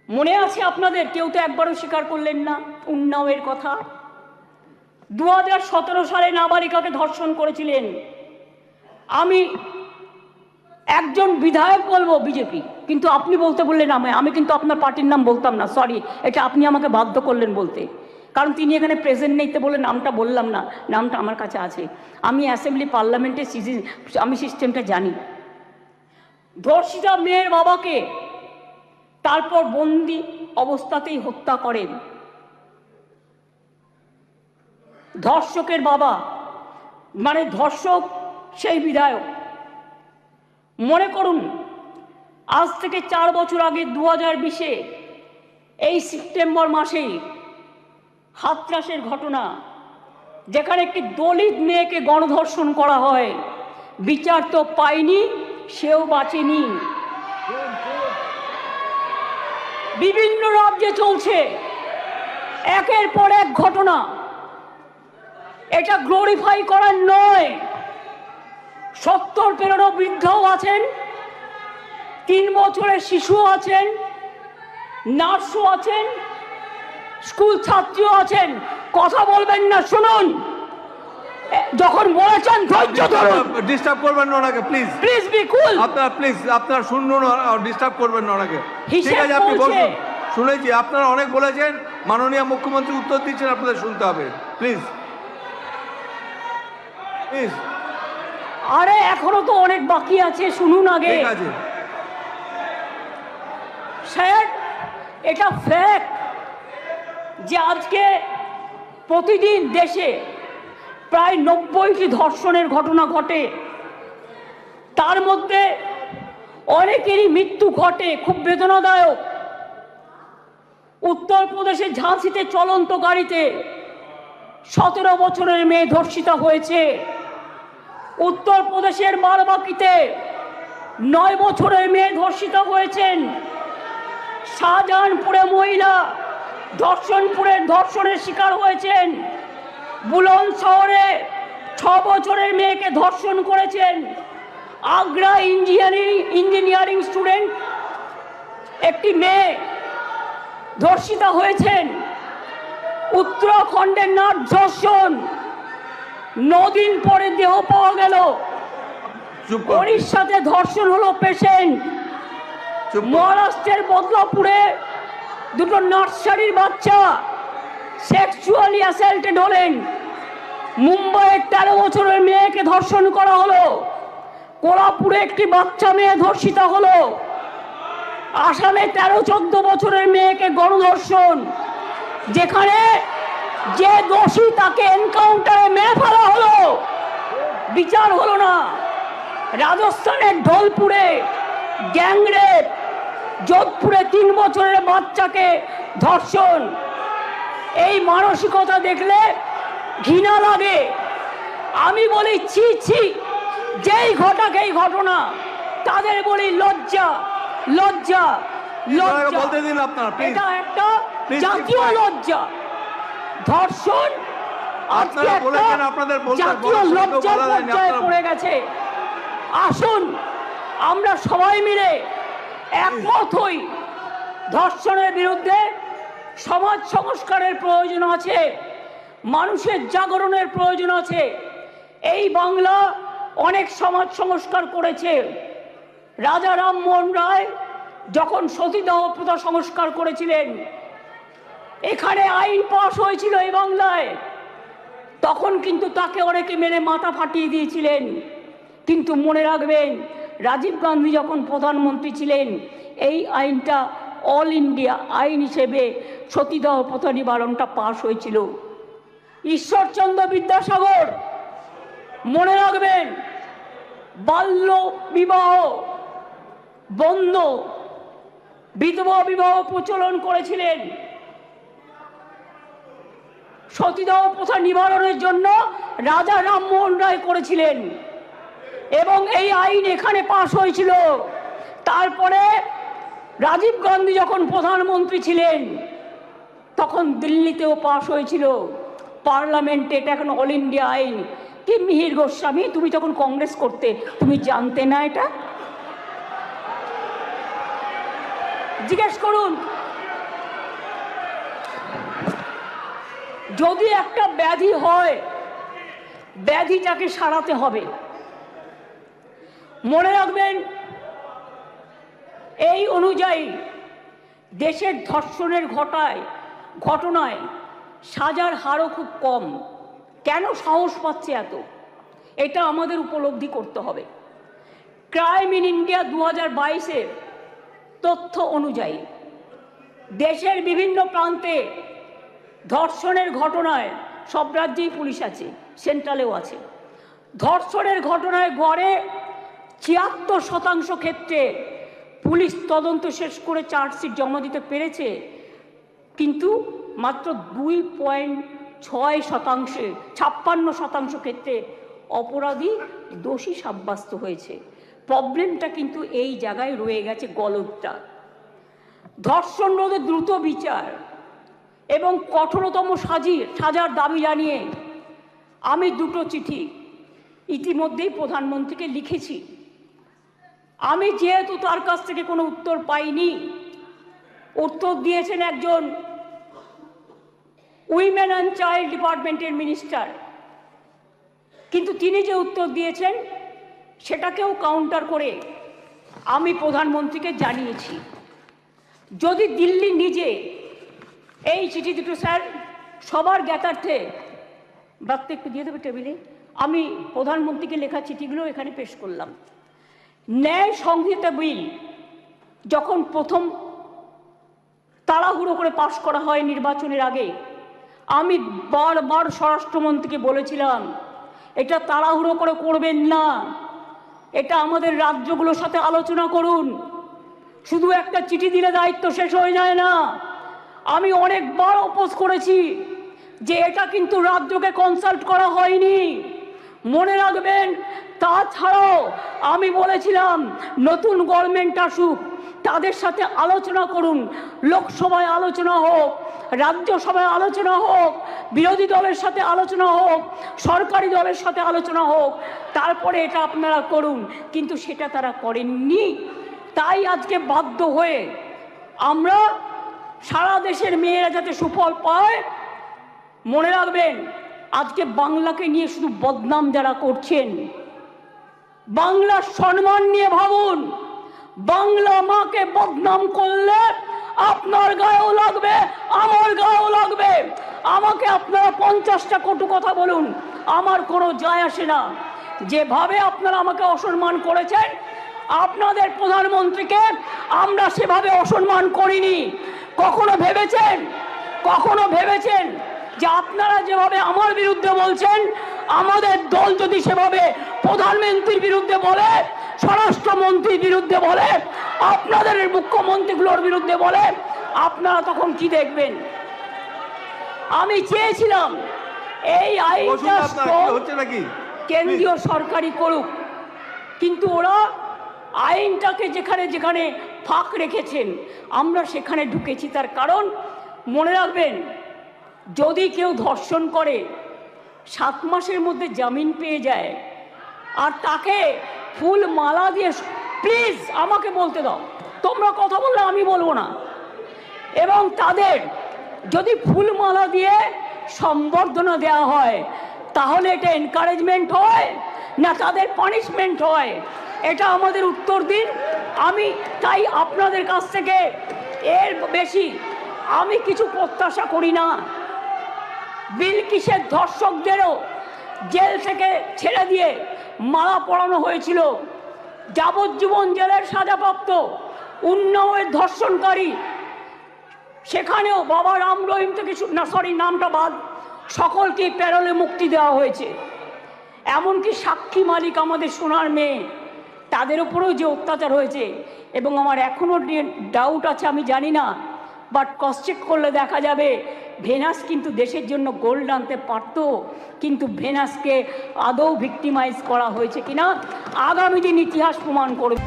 মনে আছে আপনাদের? কেউ তো একবারও স্বীকার করলেন না উন্নাওয়ের কথা। 2017 সালে নাবালিকাকে ধর্ষণ করেছিলেন। আমি একজন বিধায়ক বলবো বিজেপি, কিন্তু আপনি বলতে বললেন আমি কিন্তু আপনার পার্টির নাম বলতাম না, সরি, এটা আপনি আমাকে বাধ্য করলেন বলতে, কারণ তিনি এখানে প্রেজেন্ট নেই তো বলে নামটা বললাম না। নামটা আমার কাছে আছে, আমি অ্যাসেম্বলি পার্লামেন্টের আমি সিস্টেমটা জানি। ধর্ষিতা মেয়ের বাবাকে তারপর বন্দি অবস্থাতেই হত্যা করেন ধর্ষকের বাবা, মানে ধর্ষক সেই বিধায়ক। মনে করুন আজ থেকে 4 বছর আগে 2020-এ এই সেপ্টেম্বর মাসেই হাতরাসের ঘটনা, যেখানে একটি দলিত মেয়েকে গণধর্ষণ করা হয়, বিচার তো পায়নি, সেও বাঁচেনি। বিভিন্ন রাজ্যে চলছে একের পর এক ঘটনা। এটা গ্লোরিফাই করার নয়। 70 পেরোনো বৃদ্ধও আছেন, 3 বছরের শিশু আছেন, নার্সও আছেন, স্কুল ছাত্রীও আছেন। কথা বলবেন না, শুনুন। যখন বলেছেন ধৈর্য ধরুন, ডিস্টার্ব করবেন না ওনাকে, প্লিজ প্লিজ বি কুল। আপনারা শুনুন, ডিস্টার্ব করবেন না ওনাকে। ঠিক আছে, আপনি বলছে। বলুন। শুনেছি, আপনারা অনেক বলেছেন, মাননীয় মুখ্যমন্ত্রী উত্তর দিচ্ছেন, আপনাদের শুনতে হবে, প্লিজ প্লিজ। আরে এখনো তো অনেক বাকি আছে, শুনুন আগে। ঠিক আছে স্যার, এটা ফ্যাক্ট যে আজকে প্রতিদিন দেশে প্রায় 90টি ধর্ষণের ঘটনা ঘটে। তার মধ্যে অনেকেরই মৃত্যু ঘটে, খুব বেদনাদায়ক। উত্তরপ্রদেশের ঝাঁসিতে চলন্ত গাড়িতে 17 বছরের মেয়ে ধর্ষিতা হয়েছে। উত্তরপ্রদেশের বারাবাঁকিতে 9 বছরের মেয়ে ধর্ষিতা হয়েছেন। শাহজাহানপুরে মহিলা ধর্ষণের শিকার হয়েছেন। বুলন শহরে 6 বছরের মেয়েকে ধর্ষণ করেছেন। আগ্রা ইঞ্জিনিয়ারিং স্টুডেন্ট একটি মেয়ে ধর্ষিতা হয়েছেন। উত্তরাখণ্ডের নাট ধর্ষণ, 9 দিন পরে দেহ পাওয়া গেল। ওড়িশাতে ধর্ষণ হলো পেশেন্ট। মহারাষ্ট্রের বদলাপুরে 2 নার্সারির বাচ্চা সেক্সুয়ালি অ্যাসাল্টেড হলেন। মুম্বাইয়ের 13 বছরের মেয়েকে ধর্ষণ করা হলো। কোলাপুরে একটি বাচ্চা মেয়ে ধর্ষিতা হলো। আসামে 13-14 বছরের মেয়েকে গণধর্ষণ, যেখানে যে দোষী তাকে এনকাউন্টারে মেরে ফেলা হলো, বিচার হলো না। রাজস্থানের ঢোলপুরে গ্যাংরেপ, যোধপুরে 3 বছরের বাচ্চাকে ধর্ষণ। এই মানসিকতা দেখলে ঘৃণা লাগে। আমি বলি ছি ছি, যেই ঘটাক এই ঘটনা, তাদের বলি লজ্জা লজ্জা লজ্জা। বলতে দিন আপনারা, এটা একটা জাতীয় লজ্জা। ধর্ষণ আজকে জাতীয় লজ্জার পর্যায়ে পড়ে গেছে। আসুন আমরা সবাই মিলে একমত হই, ধর্ষণের বিরুদ্ধে সমাজ সংস্কারের প্রয়োজন আছে, মানুষের জাগরণের প্রয়োজন আছে। এই বাংলা অনেক সমাজ সংস্কার করেছে। রাজা রামমোহন রায় যখন সতীদাহ প্রথা সংস্কার করেছিলেন, এখানে আইন পাশ হয়েছিল এই বাংলায়, তখন কিন্তু তাকে অনেকে মেরে মাথা ফাটিয়ে দিয়েছিলেন। কিন্তু মনে রাখবেন, রাজীব গান্ধী যখন প্রধানমন্ত্রী ছিলেন, এই আইনটা অল ইন্ডিয়া আইন হিসেবে সতীদাহ প্রথা নিবারণটা পাশ হয়েছিল। ঈশ্বরচন্দ্র বিদ্যাসাগর, মনে রাখবেন, বাল্য বিবাহ বন্ধ, বিধবা বিবাহ প্রচলন করেছিলেন। সতীদাহ প্রথা নিবারণের জন্য রাজা রামমোহন রায় করেছিলেন এবং এই আইন এখানে পাশ হয়েছিল। তারপরে রাজীব গান্ধী যখন প্রধানমন্ত্রী ছিলেন, তখন দিল্লিতেও পাশ হয়েছিল পার্লামেন্টে। এটা এখন অল ইন্ডিয়া আইন। কি মিহির গোস্বামী, তুমি যখন কংগ্রেস করতে, তুমি জানতে না? এটা জিজ্ঞেস করুন যদি একটা ব্যাধি হয়, ব্যাধিটাকে সারাতে হবে। মনে রাখবেন, এই অনুযায়ী দেশের ধর্ষণের ঘটনায় সাজার হারও খুব কম। কেন সাহস পাচ্ছে এত, এটা আমাদের উপলব্ধি করতে হবে। ক্রাইম ইন ইন্ডিয়া 2022-এর তথ্য অনুযায়ী দেশের বিভিন্ন প্রান্তে ধর্ষণের ঘটনায়, সব রাজ্যেই পুলিশ আছে, সেন্ট্রালেও আছে, ধর্ষণের ঘটনায় গড়ে 76% ক্ষেত্রে পুলিশ তদন্ত শেষ করে চার্জশিট জমা দিতে পেরেছে, কিন্তু মাত্র 2.6% 56% ক্ষেত্রে অপরাধী দোষী সাব্যস্ত হয়েছে। প্রবলেমটা কিন্তু এই জায়গায় রয়ে গেছে, গলদটা। ধর্ষণ রোধে দ্রুত বিচার এবং কঠোরতম সাজার দাবি জানিয়ে আমি 2টো চিঠি ইতিমধ্যেই প্রধানমন্ত্রীকে লিখেছি। আমি যেহেতু তার কাছ থেকে কোনো উত্তর পাইনি, উত্তর দিয়েছেন একজন উইমেন অ্যান্ড চাইল্ড ডিপার্টমেন্টের মিনিস্টার, কিন্তু তিনি যে উত্তর দিয়েছেন সেটাকেও কাউন্টার করে আমি প্রধানমন্ত্রীকে জানিয়েছি। যদি দিল্লি নিজে এই চিঠি দুটো, স্যার সবার জ্ঞাতার্থে বার্তা একটু দিয়ে দেবে টেবিলে, আমি প্রধানমন্ত্রীকে লেখা চিঠিগুলো এখানে পেশ করলাম। ন্যায় সংহিতা বিল যখন প্রথম তাড়াহুড়ো করে পাশ করা হয় নির্বাচনের আগে, আমি বারবার স্বরাষ্ট্রমন্ত্রীকে বলেছিলাম এটা তাড়াহুড়ো করে করবেন না, এটা আমাদের রাজ্যগুলোর সাথে আলোচনা করুন, শুধু একটা চিঠি দিলে দায়িত্ব শেষ হয়ে যায় না। আমি অনেকবার অপোজ করেছি যে এটা কিন্তু রাজ্যকে কনসাল্ট করা হয়নি, মনে রাখবেন। তাছাড়াও আমি বলেছিলাম নতুন গভর্নমেন্ট আসুক, তাদের সাথে আলোচনা করুন, লোকসভায় আলোচনা হোক, রাজ্যসভায় আলোচনা হোক, বিরোধী দলের সাথে আলোচনা হোক, সরকারি দলের সাথে আলোচনা হোক, তারপরে এটা আপনারা করুন, কিন্তু সেটা তারা করেননি। তাই আজকে বাধ্য হয়ে আমরা সারা দেশের মেয়েরা যাতে সুফল পায়, মনে রাখবেন আজকে বাংলাকে নিয়ে শুধু বদনাম যারা করছেন, বাংলার সম্মান নিয়ে ভাবুন। বাংলা মাকে বদনাম করলে আপনার গায়েও লাগবে, আমার গায়েও লাগবে। আমাকে আপনারা 50টা কটু কথা বলুন, আমার কোনো যায় আসে না। যেভাবে আপনারা আমাকে অসম্মান করেছেন, আপনাদের প্রধানমন্ত্রীকে আমরা সেভাবে অসম্মান করিনি। কখনো ভেবেছেন যে আপনারা যেভাবে আমার বিরুদ্ধে বলছেন, আমাদের দল যদি সেভাবে প্রধানমন্ত্রীর বিরুদ্ধে বলে, স্বরাষ্ট্রমন্ত্রীর বিরুদ্ধে বলে, আপনাদের মুখ্যমন্ত্রীগুলোর বিরুদ্ধে বলে, আপনারা তখন কি দেখবেন? আমি চেয়েছিলাম এই আইনটা কেন্দ্রীয় সরকারই করুক, কিন্তু ওরা আইনটাকে যেখানে যেখানে ফাঁক রেখেছেন আমরা সেখানে ঢুকেছি। তার কারণ মনে রাখবেন, যদি কেউ ধর্ষণ করে 7 মাসের মধ্যে জামিন পেয়ে যায়, আর তাকে ফুল মালা দিয়ে, প্লিজ আমাকে বলতে দাও, তোমরা কথা বললে আমি বলবো না, এবং তাদের যদি ফুল মালা দিয়ে সম্বর্ধনা দেওয়া হয়, তাহলে এটা এনকারেজমেন্ট হয় না তাদের পানিশমেন্ট হয়? এটা আমাদের উত্তর দিন। আমি তাই আপনাদের কাছ থেকে এর বেশি আমি কিছু প্রত্যাশা করি না। বিলকিসের ধর্ষকদেরও জেল থেকে ছেড়ে দিয়ে মালা পরানো হয়েছিল, যাবজ্জীবন জেলের সাজাপ্রাপ্ত উন্নাওয়ের ধর্ষণকারী, সেখানেও বাবা রাম রহিম থেকে নামটা বাদ, সকলকে প্যারোলে মুক্তি দেওয়া হয়েছে। এমনকি সাক্ষী মালিক আমাদের সোনার মেয়ে, তাদের উপরেও যে অত্যাচার হয়েছে, এবং আমার এখনও ডাউট আছে, আমি জানি না, বাট ক্রস চেক করলে দেখা যাবে ভেনাস কিন্তু দেশের জন্য গোল্ড আনতে পারত, কিন্তু ভেনাসকে আদৌ ভিক্টিমাইজ করা হয়েছে কিনা আগামী দিন ইতিহাস প্রমাণ করবে।